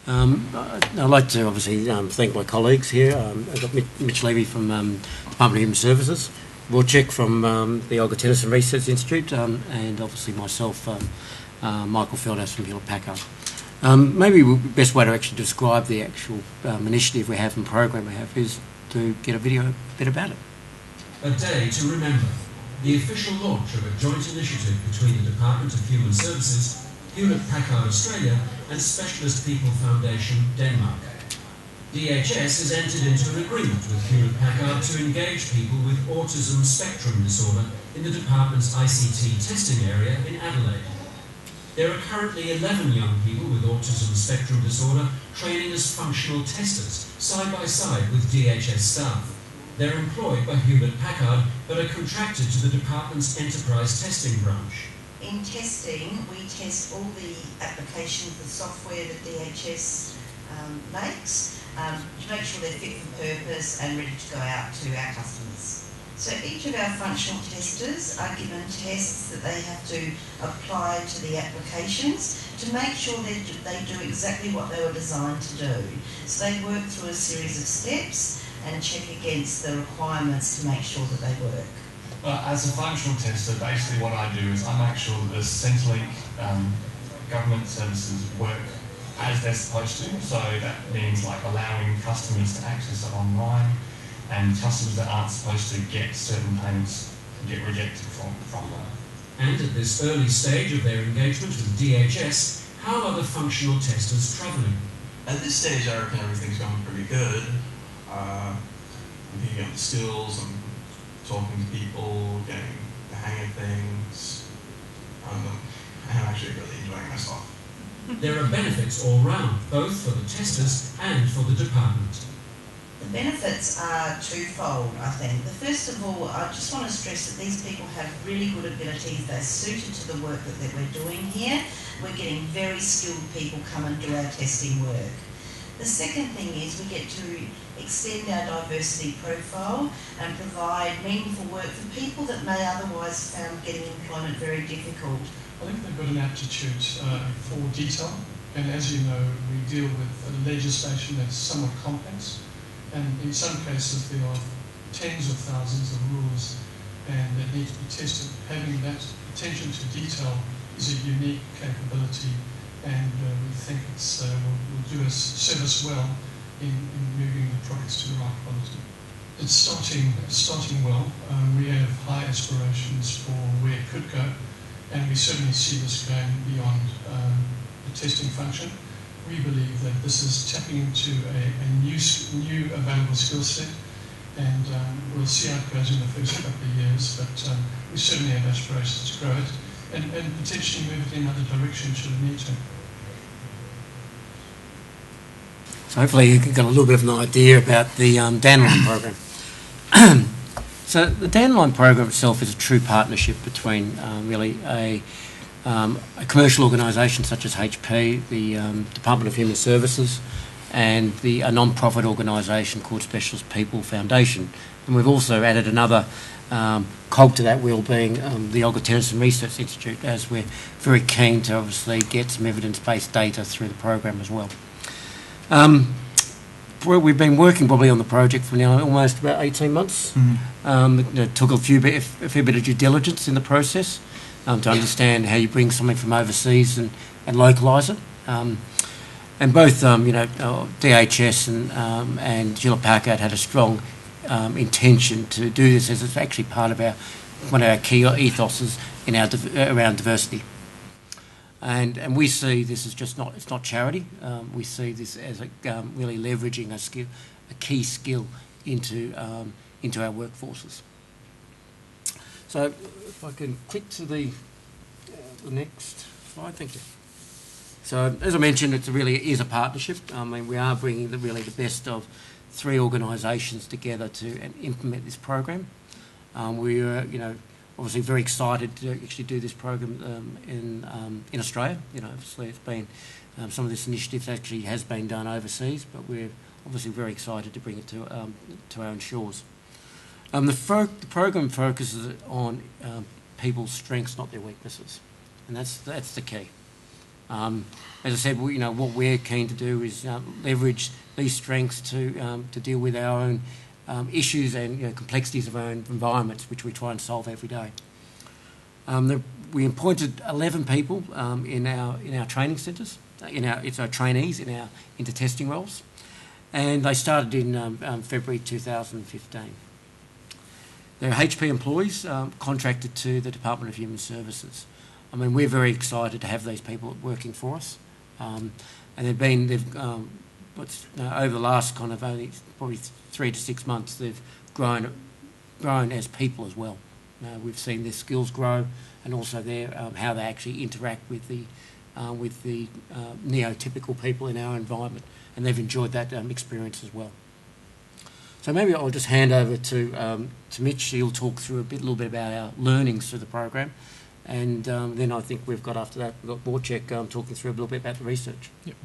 I'd like to obviously thank my colleagues here. I've got Mitch Levy from Department of Human Services, Wojciech from the Olga Tennison Research Institute, and obviously myself, Michael Fieldhouse from Hewlett-Packard. Maybe the best way to actually describe the actual initiative we have and program we have is to get a video a bit about it. A day to remember. The official launch of a joint initiative between the Department of Human Services, Hewlett-Packard Australia and Specialist People Foundation Denmark. DHS has entered into an agreement with Hewlett-Packard to engage people with Autism Spectrum Disorder in the department's ICT testing area in Adelaide. There are currently 11 young people with Autism Spectrum Disorder training as functional testers, side by side with DHS staff. They're employed by Hewlett-Packard, but are contracted to the department's enterprise testing branch. In testing, we test all the applications, the software that DHS makes, to make sure they're fit for purpose and ready to go out to our customers. So each of our functional testers are given tests that they have to apply to the applications to make sure they do exactly what they were designed to do. So they work through a series of steps and check against the requirements to make sure that they work. As a functional tester, basically what I do is I make sure that the Centrelink government services work as they're supposed to. So that means like allowing customers to access it online, and customers that aren't supposed to get certain payments get rejected from them. And at this early stage of their engagement with DHS, how are the functional testers travelling? At this stage, I reckon everything's going pretty good. I'm picking up the skills, I'm talking to people, getting the hang of things, and I'm actually really enjoying myself. There are benefits all round, both for the testers and for the department. The benefits are twofold, I think. The first of all, I just want to stress that these people have really good abilities. They're suited to the work that we're doing here. We're getting very skilled people come and do our testing work. The second thing is we get to extend our diversity profile and provide meaningful work for people that may otherwise found getting employment very difficult. I think they've got an aptitude for detail, and as you know, we deal with legislation that's somewhat complex, and in some cases there are tens of thousands of rules and that need to be tested. Having that attention to detail is a unique capability, and we think it's will serve us well in moving the products to the right quality. It's starting well. We have high aspirations for where it could go, and we certainly see this going beyond the testing function. We believe that this is tapping into a new available skill set, and we'll see how it goes in the first couple of years, but we certainly have aspirations to grow it and potentially move it in another direction should it need to. So hopefully you got a little bit of an idea about the Danline program. So the Danline program itself is a true partnership between really a commercial organisation such as HP, the Department of Human Services, and a non-profit organisation called Specialist People Foundation. And we've also added another cog to that wheel, being the Olga Tennison Research Institute, as we're very keen to obviously get some evidence-based data through the program as well. We've been working probably on the project for now almost about 18 months. Mm-hmm. It took a fair bit of due diligence in the process to understand how you bring something from overseas and localise it. And both DHS and Hewlett-Packard had a strong intention to do this, as it's actually part of one of our key ethoses in around diversity. And we see this as it's not charity. We see this as really leveraging a key skill into our workforces. So if I can click to the next slide, thank you. So as I mentioned, it really is a partnership. I mean, we are bringing the best of three organisations together to implement this program. We are, obviously very excited to actually do this program in Australia. Obviously it's been some of this initiative actually has been done overseas, but we're obviously very excited to bring it to our own shores. The program focuses on people's strengths, not their weaknesses, and that's the key. As I said, what we're keen to do is leverage these strengths to deal with our own issues and complexities of our own environments, which we try and solve every day. We appointed 11 people in our training centres. It's our trainees into testing roles, and they started in February 2015. They're HP employees contracted to the Department of Human Services. I mean, we're very excited to have these people working for us, and over the last kind of only probably 3 to 6 months, they've grown as people as well. We've seen their skills grow, and also how they actually interact with the neotypical people in our environment, and they've enjoyed that experience as well. So maybe I'll just hand over to Mitch. He'll talk through a little bit about our learnings through the program, and then I think we've got Wojciech talking through a little bit about the research. Yep.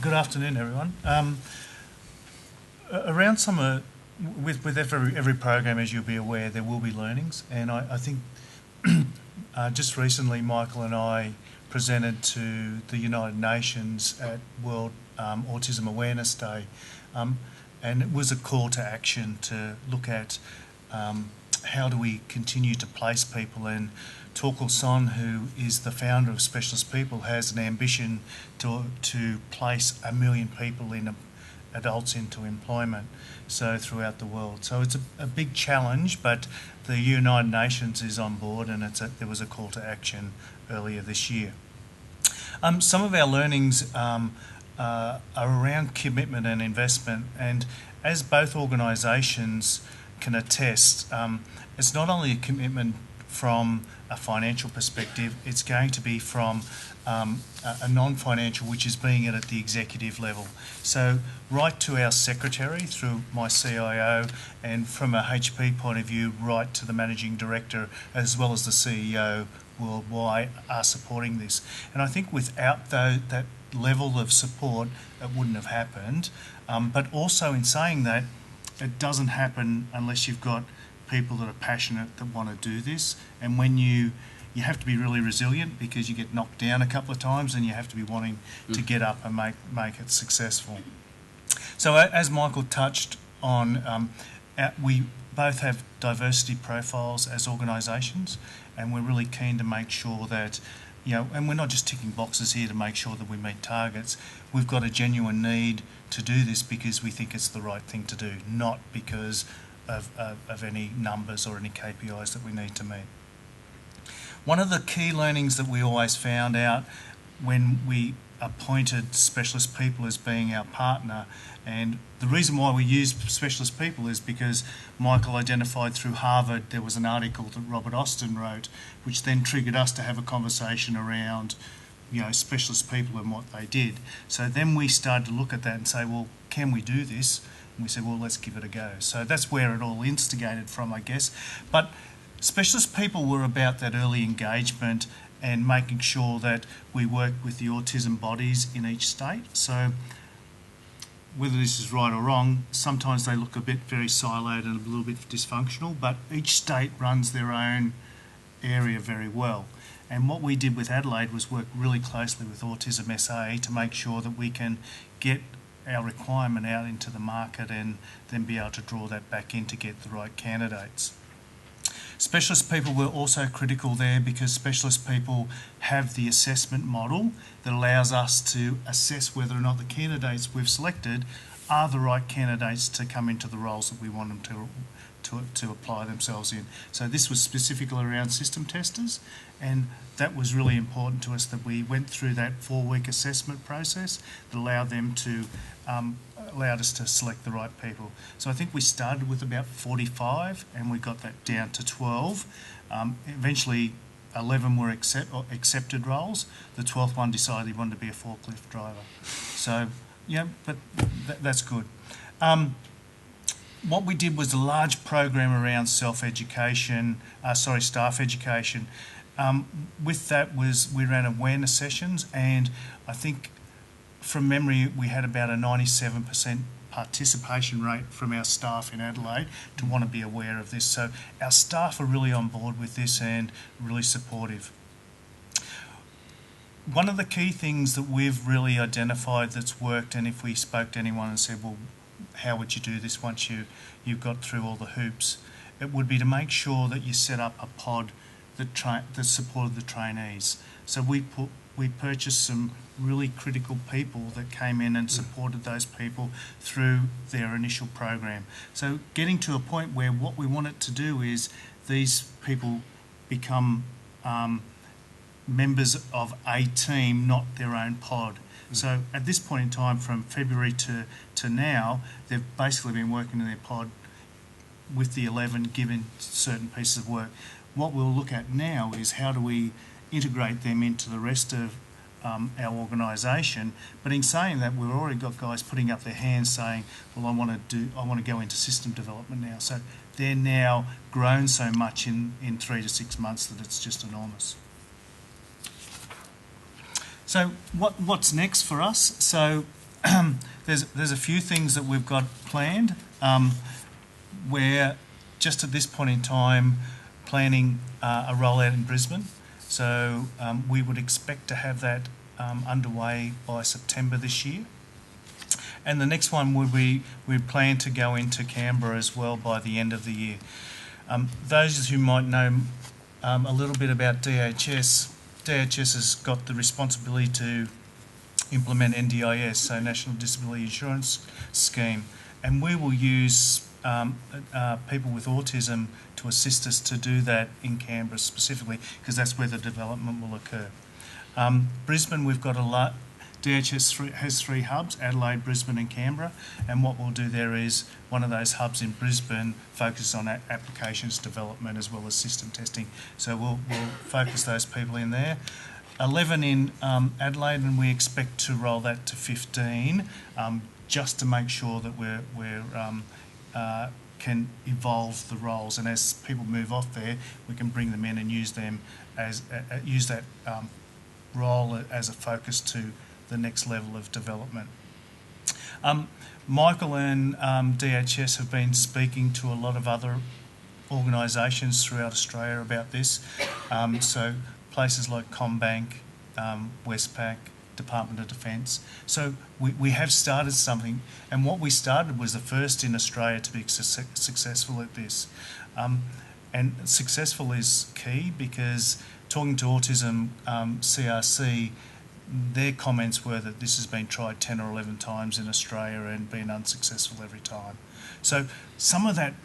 Good afternoon, everyone. Around summer, with every program, as you'll be aware, there will be learnings, and I think just recently Michael and I presented to the United Nations at World Autism Awareness Day, and it was a call to action to look at how do we continue to place people, and Torkel Son, who is the founder of Specialist People, has an ambition to place 1 million people adults into employment, so throughout the world. So it's a big challenge, but the United Nations is on board, and there was a call to action earlier this year. Some of our learnings are around commitment and investment, and as both organisations can attest, it's not only a commitment from a financial perspective, it's going to be from a non-financial, which is being at the executive level. So right to our secretary through my CIO, and from a HP point of view, right to the managing director as well as the CEO worldwide are supporting this. And I think without that level of support, it wouldn't have happened. But also in saying that, it doesn't happen unless you've got people that are passionate that want to do this. And when you have to be really resilient, because you get knocked down a couple of times, and you have to be wanting to get up and make it successful. So as Michael touched on, we both have diversity profiles as organisations, and we're really keen to make sure that, and we're not just ticking boxes here to make sure that we meet targets. We've got a genuine need to do this because we think it's the right thing to do, not because of any numbers or any KPIs that we need to meet. One of the key learnings that we always found out when we appointed Specialist People as being our partner, and the reason why we used Specialist People is because Michael identified through Harvard there was an article that Robert Austin wrote, which then triggered us to have a conversation around Specialist People and what they did. So then we started to look at that and say, well, can we do this? And we said, well, let's give it a go. So that's where it all instigated from, I guess. But Specialist People were about that early engagement and making sure that we work with the autism bodies in each state. So whether this is right or wrong, sometimes they look a bit very siloed and a little bit dysfunctional, but each state runs their own area very well. And what we did with Adelaide was work really closely with Autism SA to make sure that we can get our requirement out into the market and then be able to draw that back in to get the right candidates. Specialist People were also critical there because Specialist People have the assessment model that allows us to assess whether or not the candidates we've selected are the right candidates to come into the roles that we want them to apply themselves in. So this was specifically around system testers, and that was really important to us that we went through that 4-week assessment process that allowed us to select the right people. So I think we started with about 45 and we got that down to 12. Eventually 11 were accepted roles. The 12th one decided he wanted to be a forklift driver. So yeah, but that's good. What we did was a large program around staff education. With that we ran awareness sessions, and I think from memory we had about a 97% participation rate from our staff in Adelaide to want to be aware of this. So our staff are really on board with this and really supportive. one of the key things that we've really identified that's worked, and if we spoke to anyone and said, well, how would you do this once you've got through all the hoops, it would be to make sure that you set up a pod that supported the trainees. So we purchased some really critical people that came in and supported those people through their initial program. So getting to a point where what we want it to do is these people become members of a team, not their own pod. So at this point in time, from February to now, they've basically been working in their pod with the 11, given certain pieces of work. What we'll look at now is how do we integrate them into the rest of our organisation. But in saying that, we've already got guys putting up their hands saying, well, I want to go into system development now. So they're now grown so much in 3 to 6 months that it's just enormous. So what's next for us? So there's a few things that we've got planned. We're just at this point in time planning a rollout in Brisbane. So we would expect to have that underway by September this year. And the next one would be, we plan to go into Canberra as well by the end of the year. Those who might know a little bit about DHS, DHS has got the responsibility to implement NDIS, so National Disability Insurance Scheme, and we will use people with autism to assist us to do that in Canberra specifically, because that's where the development will occur. Brisbane, we've got DHS has 3 hubs, Adelaide, Brisbane and Canberra, and what we'll do there is one of those hubs in Brisbane focus on applications development as well as system testing. So we'll focus those people in there. 11 in Adelaide, and we expect to roll that to 15 just to make sure that we're can evolve the roles, and as people move off there, we can bring them in and use them as use that role as a focus to the next level of development. Michael and DHS have been speaking to a lot of other organisations throughout Australia about this. So places like CommBank, Westpac, Department of Defence. So we have started something, and what we started was the first in Australia to be successful at this. And successful is key, because talking to Autism CRC, their comments were that this has been tried 10 or 11 times in Australia and been unsuccessful every time. So some of that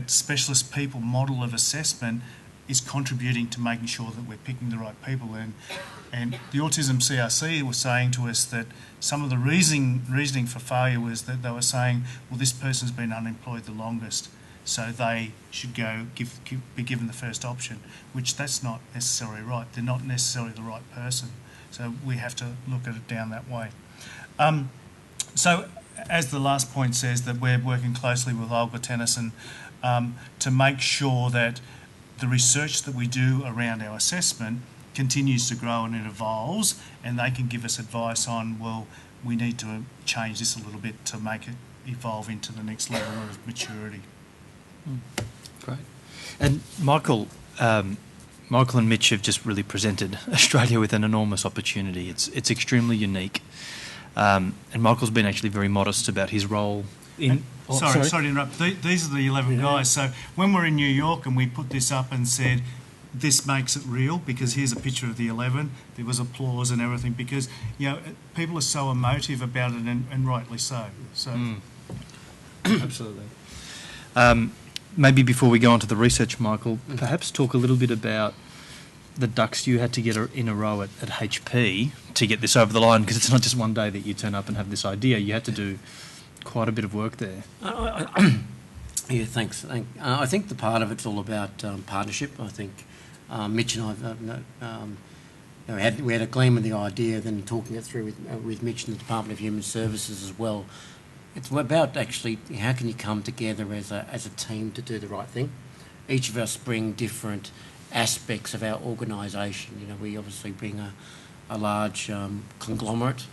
specialist people model of assessment is contributing to making sure that we're picking the right people. And the Autism CRC was saying to us that some of the reasoning for failure was that they were saying, well, this person's been unemployed the longest, so they should be given the first option, which that's not necessarily right. They're not necessarily the right person. So we have to look at it down that way. So as the last point says, that we're working closely with Olga, Tennison to make sure that the research that we do around our assessment continues to grow and it evolves, and they can give us advice on, well, we need to change this a little bit to make it evolve into the next level of maturity. Great. And Michael and Mitch have just really presented Australia with an enormous opportunity. It's extremely unique. And Michael's been actually very modest about his role in... Sorry to interrupt. These are the 11 guys. So when we're in New York and we put this up and said, this makes it real, because here's a picture of the 11, there was applause and everything, because, people are so emotive about it, and rightly so. Absolutely. Maybe before we go on to the research, Michael, perhaps talk a little bit about the ducks you had to get in a row at HP to get this over the line, because it's not just one day that you turn up and have this idea. You had to do quite a bit of work there. Yeah, thanks. I think the part of it's all about partnership. I think Mitch and I we had a gleam of the idea, then talking it through with Mitch and the Department of Human Services as well. It's about actually how can you come together as a team to do the right thing. Each of us bring different aspects of our organisation. We obviously bring a large conglomerate.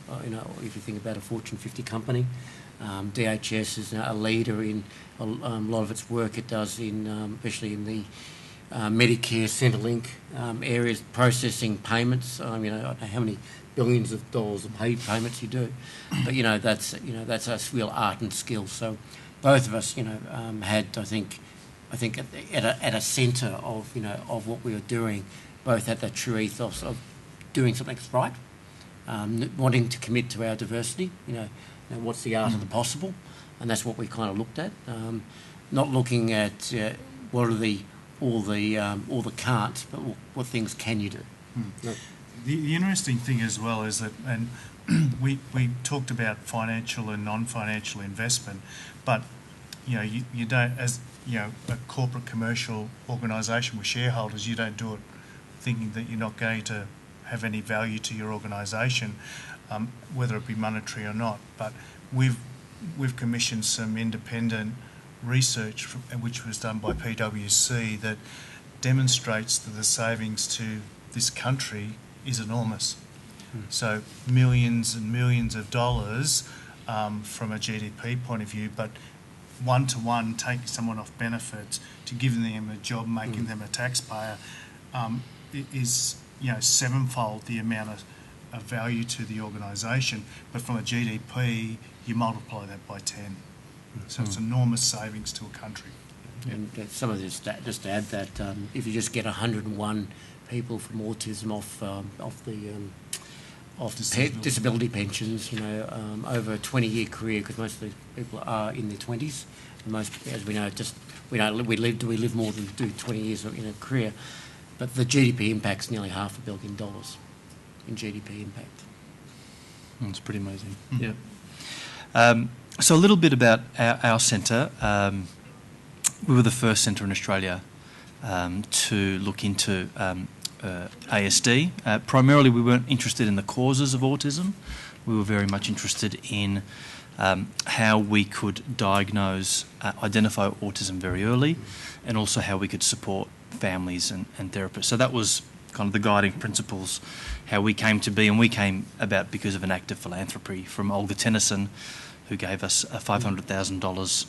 If you think about a Fortune 50 company, DHS is a leader in a lot of its work it does in, especially in the Medicare, Centrelink areas, processing payments. I don't know how many billions of dollars of payments you do, but that's a real art and skill. So both of us, had I think at a centre of what we were doing, both had that true ethos of doing something that's right, wanting to commit to our diversity. What's the art of the possible, and that's what we kind of looked at. Not looking at what are all the can'ts, but what things can you do. No. The interesting thing as well is that, and we talked about financial and non-financial investment, but you don't, as a corporate commercial organisation with shareholders, you don't do it thinking that you're not going to have any value to your organisation, whether it be monetary or not. But we've commissioned some independent research which was done by PwC that demonstrates that the savings to this country is enormous. So millions and millions of dollars from a GDP point of view, but one-to-one taking someone off benefits to giving them a job, making them a taxpayer, is sevenfold the amount of value to the organisation. But from a GDP, you multiply that by 10. So it's enormous savings to a country. And some of this, just to add that, if you just get 101 people from autism off disability pensions, over a 20-year career, because most of these people are in their 20s, and most, as we know, we live more than do 20 years in a career, but the GDP impact's nearly $500 million in GDP impact. It's pretty amazing. Yeah. So a little bit about our centre. We were the first centre in Australia to look into ASD. Primarily, we weren't interested in the causes of autism. We were very much interested in how we could diagnose, identify autism very early, and also how we could support families and therapists. So that was kind of the guiding principles, how we came to be, and we came about because of an act of philanthropy from Olga Tennison, who gave us $500,000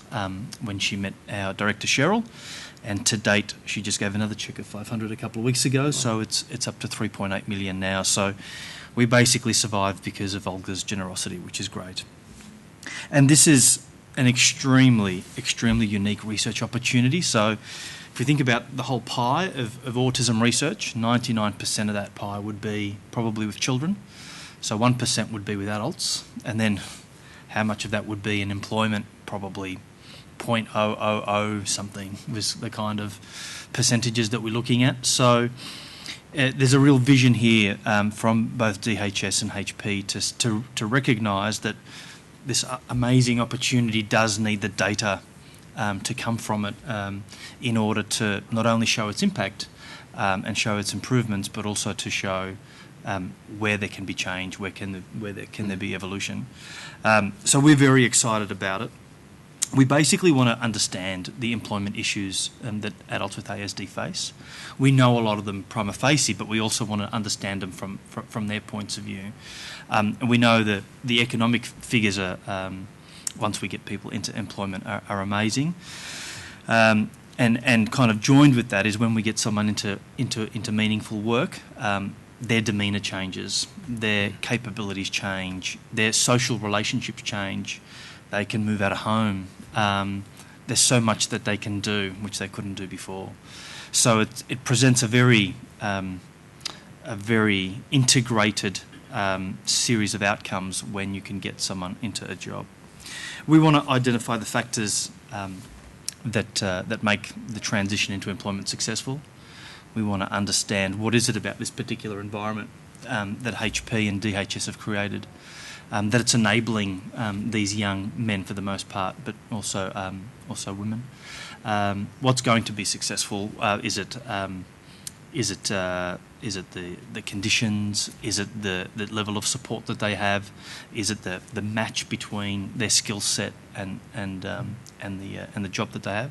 when she met our director Cheryl, and to date she just gave another cheque of $500 a couple of weeks ago, so it's up to $3.8 million now. So we basically survived because of Olga's generosity, which is great. And this is an extremely unique research opportunity. So if you think about the whole pie of autism research, 99% of that pie would be probably with children, so 1% would be with adults, and then how much of that would be in employment? Probably 0.000 something was the kind of percentages that we're looking at. So there's a real vision here from both DHS and HP to recognise that this amazing opportunity does need the data to come from it in order to not only show its impact and show its improvements, but also to show where there can be change, where there be evolution. So we're very excited about it. We basically want to understand the employment issues that adults with ASD face. We know a lot of them prima facie, but we also want to understand them from their points of view. And we know that the economic figures are, once we get people into employment, are amazing. And kind of joined with that is when we get someone into meaningful work, their demeanour changes, their capabilities change, their social relationships change, they can move out of home. There's so much that they can do which they couldn't do before. So it presents a very integrated series of outcomes when you can get someone into a job. We want to identify the factors that make the transition into employment successful. We want to understand what is it about this particular environment that HP and DHS have created, that it's enabling these young men for the most part, but also women. What's going to be successful? Is it the conditions? Is it the level of support that they have? Is it the match between their skill set and the job that they have?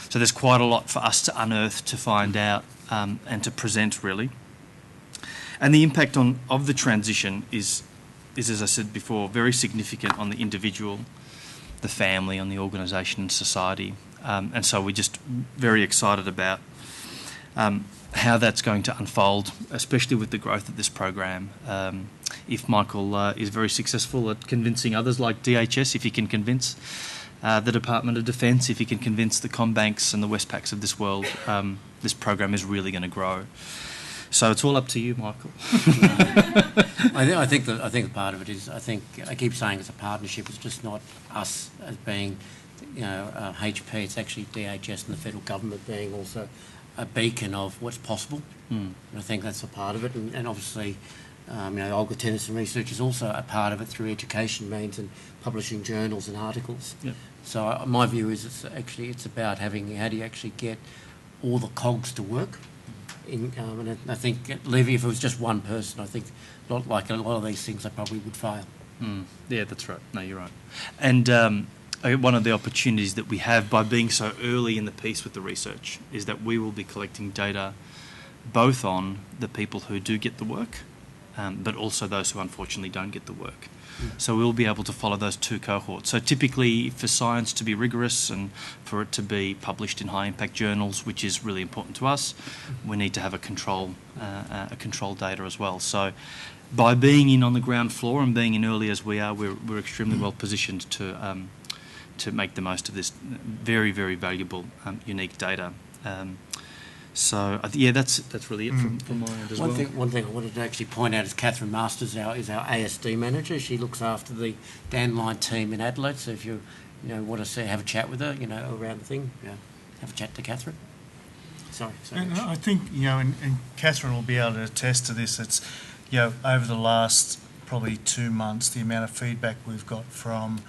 So there's quite a lot for us to unearth, to find out, and to present really. And the impact of the transition is, as I said before, very significant on the individual, the family, on the organisation and society. And so we're just very excited about how that's going to unfold, especially with the growth of this program. If Michael is very successful at convincing others like DHS, if he can convince the Department of Defence, if he can convince the Combanks and the Westpacs of this world, this program is really going to grow. So it's all up to you, Michael. I think the part of it is, I keep saying it's a partnership. It's just not us as being, HP. It's actually DHS and the federal government being also a beacon of what's possible. And I think that's a part of it. And obviously, Olga Tennison research is also a part of it through education means and publishing journals and articles. Yep. So my view is it's about how do you actually get all the cogs to work. And I think at Levy, if it was just one person, I think like a lot of these things, they probably would fail. Yeah, that's right. No, you're right. And one of the opportunities that we have by being so early in the piece with the research is that we will be collecting data both on the people who do get the work, but also those who unfortunately don't get the work. So we'll be able to follow those two cohorts. So typically for science to be rigorous and for it to be published in high impact journals, which is really important to us, we need to have a control data as well. So by being in on the ground floor and being in early as we are, we're extremely well positioned to make the most of this very, very valuable, unique data. That's really it from my end as well. One thing I wanted to actually point out is Catherine Masters is our ASD manager. She looks after the Dandelion team in Adelaide. So if you want to have a chat with her, around the thing, have a chat to Catherine. Sorry. And I think and Catherine will be able to attest to this. It's over the last probably 2 months, the amount of feedback we've got from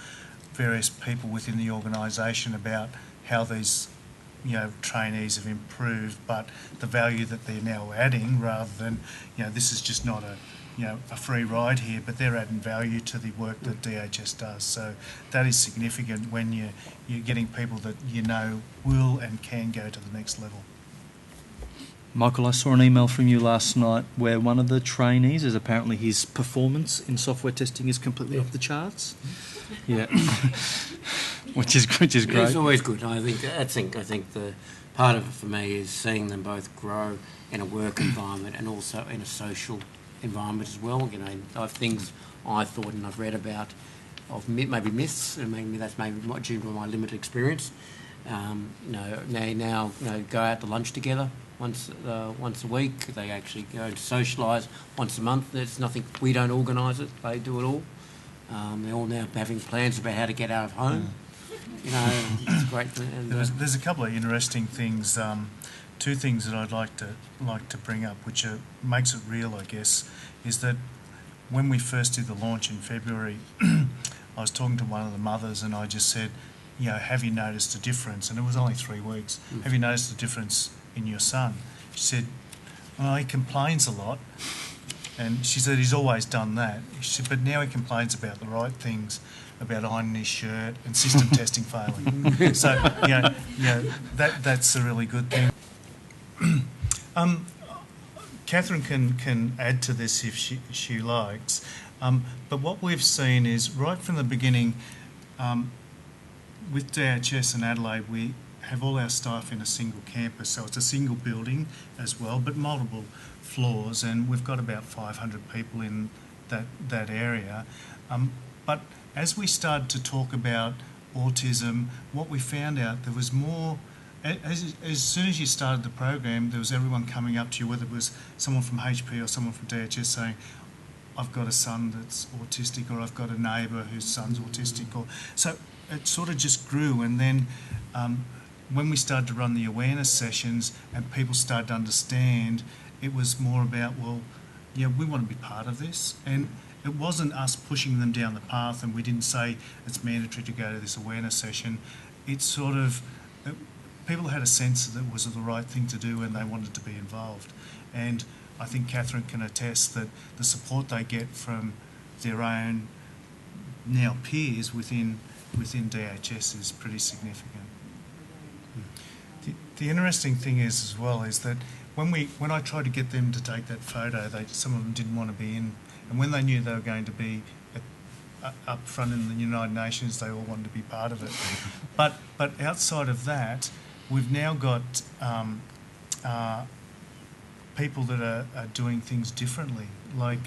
various people within the organisation about how these trainees have improved, but the value that they're now adding, rather than this is just not a free ride here, but they're adding value to the work that DHS does. So that is significant when you're getting people that will and can go to the next level. Michael, I saw an email from you last night where one of the trainees is apparently his performance in software testing is completely off the charts. Yeah. which is great. It's always good. I think the part of it for me is seeing them both grow in a work environment and also in a social environment as well. Things I thought and I've read about of maybe myths, and maybe that's due to my limited experience. They now go out to lunch together once a week. They actually go to socialise once a month. There's nothing, we don't organise it. They do it all. They're all now having plans about how to get out of home. It's great. And, there's a couple of interesting things. Two things that I'd like to bring up, which makes it real, I guess, is that when we first did the launch in February, I was talking to one of the mothers and I just said, have you noticed a difference? And it was only 3 weeks. Have you noticed a difference in your son? She said, well, he complains a lot. And she said he's always done that. She said, but now he complains about the right things, about ironing his shirt and system testing failing. So, that's a really good thing. Catherine can add to this if she likes. But what we've seen is right from the beginning, with DHS and Adelaide, we have all our staff in a single campus. So it's a single building as well, but multiple floors, and we've got about 500 people in that area. But as we started to talk about autism, what we found out, there was more. As soon as you started the program, there was everyone coming up to you, whether it was someone from HP or someone from DHS, saying, I've got a son that's autistic, or I've got a neighbour whose son's autistic. So it sort of just grew, and then when we started to run the awareness sessions and people started to understand, it was more about, we want to be part of this. And it wasn't us pushing them down the path, and we didn't say it's mandatory to go to this awareness session. It's sort of, people had a sense that it was the right thing to do and they wanted to be involved. And I think Catherine can attest that the support they get from their own now peers within DHS is pretty significant. The interesting thing is as well is that when I tried to get them to take that photo, some of them didn't want to be in, and when they knew they were going to be up front in the United Nations, they all wanted to be part of it. But outside of that, we've now got people that are doing things differently, like,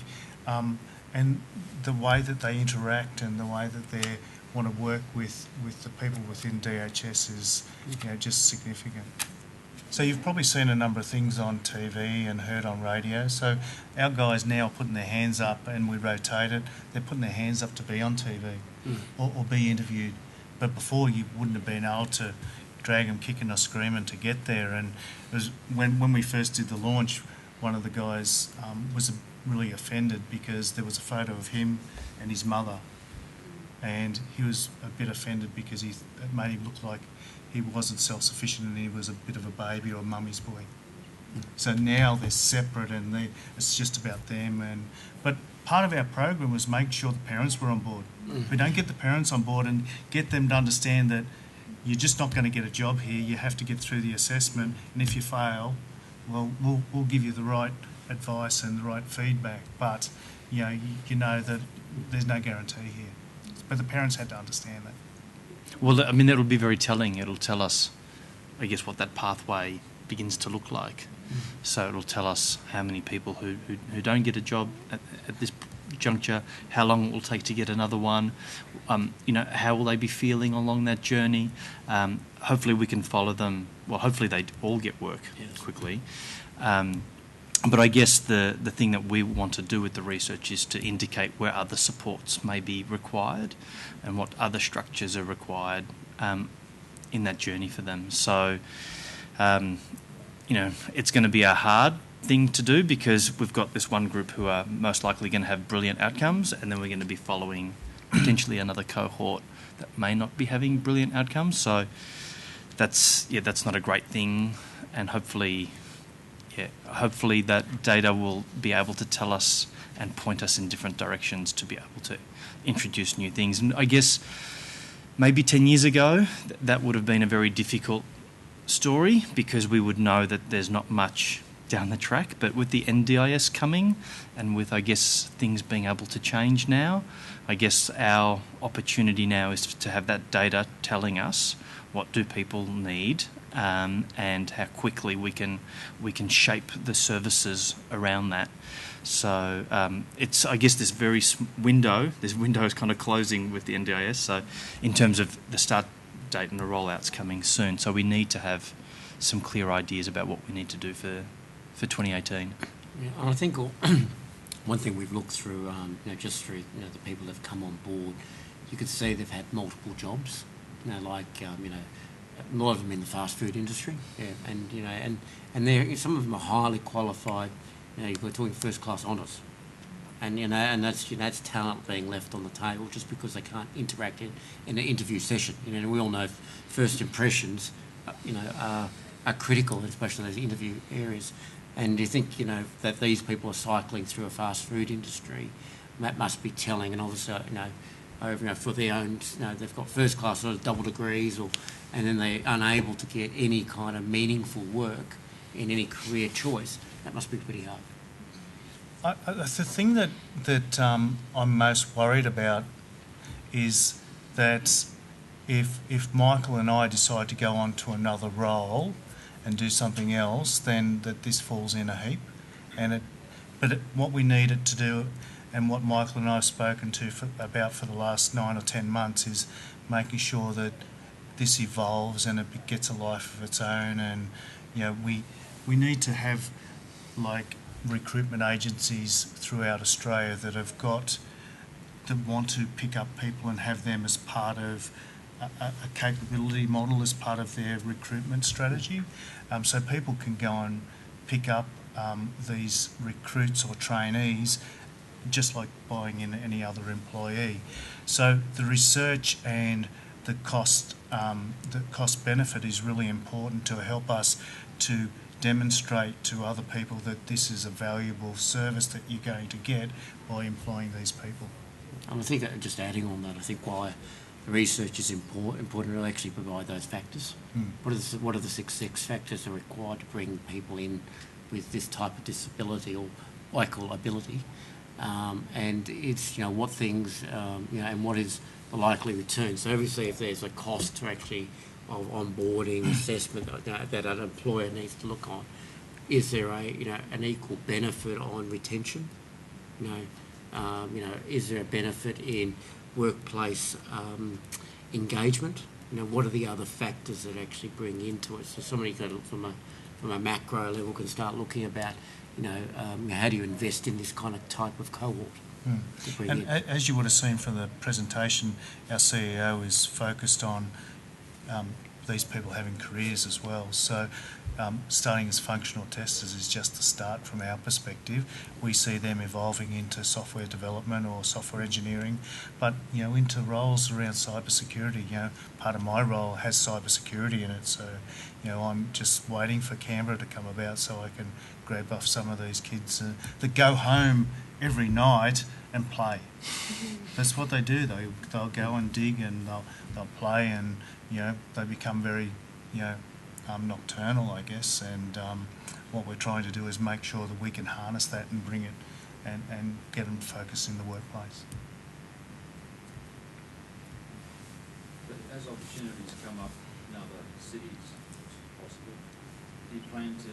and the way that they interact and the way that they want to work with the people within DHS is, just significant. So you've probably seen a number of things on TV and heard on radio. So our guys now are putting their hands up, and we rotate it. They're putting their hands up to be on TV or be interviewed. But before, you wouldn't have been able to drag them kicking or screaming to get there. And it was when we first did the launch, one of the guys was really offended because there was a photo of him and his mother, and he was a bit offended because it made him look like he wasn't self-sufficient and he was a bit of a baby or a mummy's boy. So now they're separate and it's just about them. But part of our program was make sure the parents were on board. If we don't get the parents on board and get them to understand that you're just not going to get a job here, you have to get through the assessment, and if you fail, well, we'll give you the right advice and the right feedback, but you know that there's no guarantee here. But the parents had to understand that. Well, I mean, that'll be very telling. It'll tell us, I guess, what that pathway begins to look like. So it'll tell us how many people who don't get a job at this juncture, how long it will take to get another one, how will they be feeling along that journey. Hopefully we can follow them. Well, hopefully they all get work quickly. But I guess the thing that we want to do with the research is to indicate where other supports may be required and what other structures are required in that journey for them. So, it's going to be a hard thing to do because we've got this one group who are most likely going to have brilliant outcomes, and then we're going to be following potentially another cohort that may not be having brilliant outcomes. So that's not a great thing, and hopefully that data will be able to tell us and point us in different directions to be able to introduce new things. And I guess maybe 10 years ago, that would have been a very difficult story because we would know that there's not much down the track. But with the NDIS coming and with, I guess, things being able to change now, I guess our opportunity now is to have that data telling us what do people need and how quickly we can shape the services around that. So it's, I guess, this window is kind of closing with the NDIS. So in terms of the start date and the rollout's coming soon. So we need to have some clear ideas about what we need to do for 2018. Yeah, and I think one thing we've looked through, just through the people that have come on board, you could see they've had multiple jobs. A lot of them in the fast food industry, and they're some of them are highly qualified. We're talking first class honours, and that's talent being left on the table just because they can't interact in an interview session. We all know first impressions, are critical, especially in those interview areas. And you think that these people are cycling through a fast food industry, that must be telling. And obviously, for their own, they've got first class or double degrees, and then they're unable to get any kind of meaningful work in any career choice. That must be pretty hard. The thing that I'm most worried about is that if Michael and I decide to go on to another role and do something else, then that this falls in a heap. What we need it to do, and what Michael and I have spoken about for the last 9 or 10 months, is making sure that this evolves and it gets a life of its own. And we need to have recruitment agencies throughout Australia that want to pick up people and have them as part of a capability model as part of their recruitment strategy, so people can go and pick up these recruits or trainees just like buying in any other employee. So the research and the cost benefit is really important to help us to demonstrate to other people that this is a valuable service that you're going to get by employing these people. And I think just adding on that, I think why the research is important to actually provide those factors. What are the success factors that are required to bring people in with this type of disability, or what I call ability, and it's what things and what is the likely return. So obviously, if there's a cost to actually of onboarding assessment that an employer needs to look on, is there an equal benefit on retention? Is there a benefit in workplace engagement? What are the other factors that actually bring into it? So somebody from a macro level can start looking about, how do you invest in this kind of type of cohort? And as you would have seen from the presentation, our CEO is focused on these people having careers as well. So starting as functional testers is just the start from our perspective. We see them evolving into software development or software engineering, but into roles around cybersecurity. Part of my role has cybersecurity in it, so I'm just waiting for Canberra to come about so I can grab off some of these kids that go home every night and play. That's what they do. They'll go and dig and they'll play, and they become very nocturnal, I guess. And what we're trying to do is make sure that we can harness that and bring it and get them focused in the workplace. But as opportunities come up in other cities, if possible, do you plan to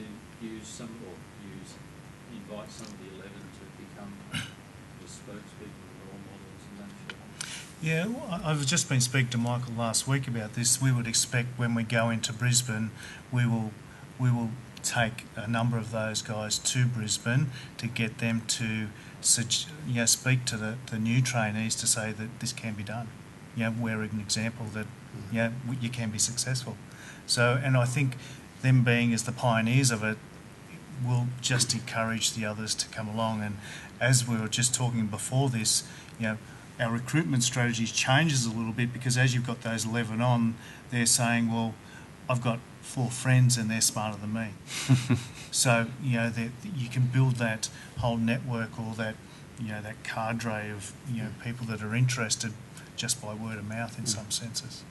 invite some of the 11 to become the spokespeople, role models and that sort of thing? Yeah, well, I've just been speaking to Michael last week about this. We would expect when we go into Brisbane, we will take a number of those guys to Brisbane to get them to speak to the new trainees to say that this can be done. We're an example that you can be successful. So, and I think them being as the pioneers of it will just encourage the others to come along. And as we were just talking before this, our recruitment strategy changes a little bit, because as you've got those 11 on, they're saying, well, I've got 4 friends and they're smarter than me. So, you can build that whole network, or that, that cadre of, people that are interested just by word of mouth in some senses.